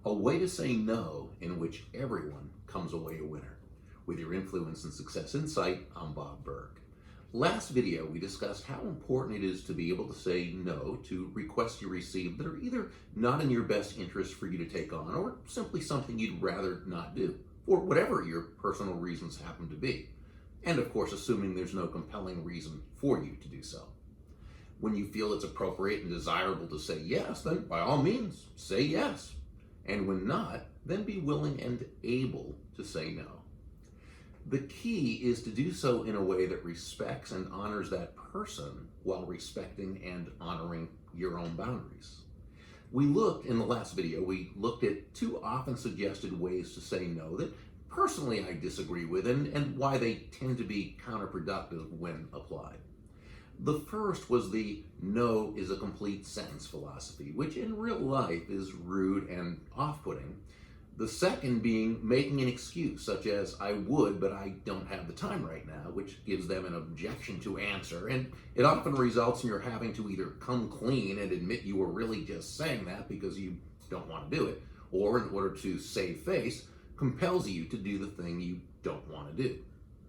a way to say no in which everyone comes away a winner. With your Influence and Success Insight, I'm Bob Burg. Last video, we discussed how important it is to be able to say no to requests you receive that are either not in your best interest for you to take on or simply something you'd rather not do, for whatever your personal reasons happen to be. And of course, assuming there's no compelling reason for you to do so. When you feel it's appropriate and desirable to say yes, then by all means, say yes. And when not, then be willing and able to say no. The key is to do so in a way that respects and honors that person while respecting and honoring your own boundaries. In the last video, we looked at two often suggested ways to say no that personally I disagree with and why they tend to be counterproductive when applied. The first was the no is a complete sentence philosophy, which in real life is rude and off-putting. The second being making an excuse, such as I would, but I don't have the time right now, which gives them an objection to answer, and it often results in your having to either come clean and admit you were really just saying that because you don't want to do it, or in order to save face, compels you to do the thing you don't want to do.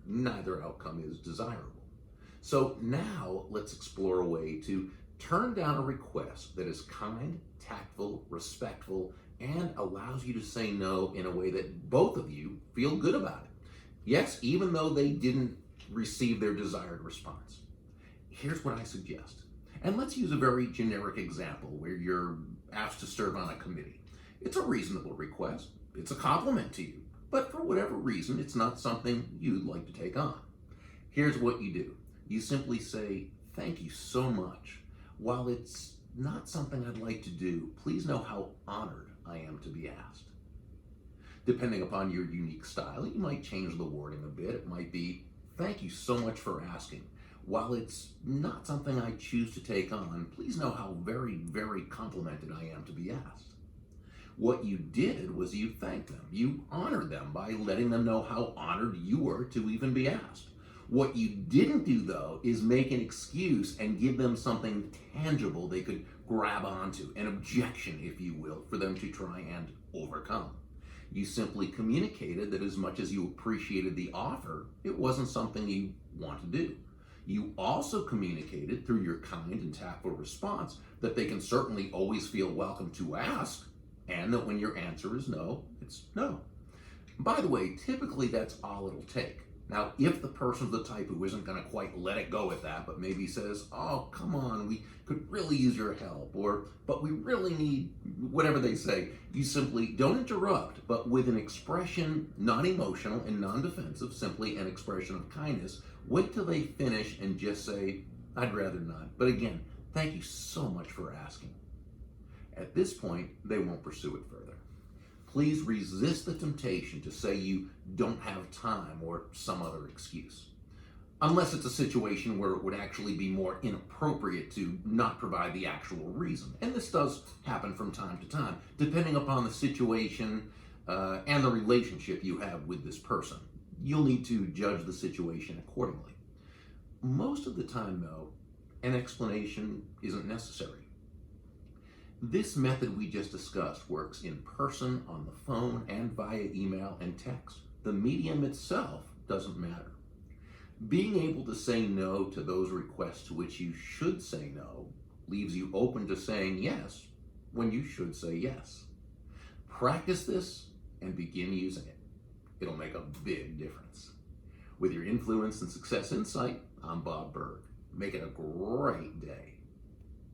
Neither outcome is desirable. So now let's explore a way to turn down a request that is kind, tactful, respectful, and allows you to say no in a way that both of you feel good about it. Yes, even though they didn't receive their desired response. Here's what I suggest. And let's use a very generic example where you're asked to serve on a committee. It's a reasonable request. It's a compliment to you. But for whatever reason, it's not something you'd like to take on. Here's what you do. You simply say, thank you so much. While it's not something I'd like to do, please know how honored I am to be asked. Depending upon your unique style, you might change the wording a bit. It might be, thank you so much for asking. While it's not something I choose to take on, please know how very, very complimented I am to be asked. What you did was you thanked them. You honored them by letting them know how honored you were to even be asked. What you didn't do, though, is make an excuse and give them something tangible they could grab onto, an objection, if you will, for them to try and overcome. You simply communicated that as much as you appreciated the offer, it wasn't something you want to do. You also communicated through your kind and tactful response that they can certainly always feel welcome to ask, and that when your answer is no, it's no. By the way, typically that's all it'll take. Now, if the person's the type who isn't going to quite let it go at that, but maybe says, oh, come on, we could really use your help, but we really need, whatever they say, you simply don't interrupt, but with an expression, non-emotional and non-defensive, simply an expression of kindness, wait till they finish and just say, I'd rather not. But again, thank you so much for asking. At this point, they won't pursue it further. Please resist the temptation to say you don't have time or some other excuse. Unless it's a situation where it would actually be more inappropriate to not provide the actual reason. And this does happen from time to time, depending upon the situation and the relationship you have with this person. You'll need to judge the situation accordingly. Most of the time, though, an explanation isn't necessary. This method we just discussed works in person, on the phone, and via email and text. The medium itself doesn't matter. Being able to say no to those requests to which you should say no leaves you open to saying yes when you should say yes. Practice this and begin using it. It'll make a big difference. With your Influence and Success Insight, I'm Bob Burg. Make it a great day.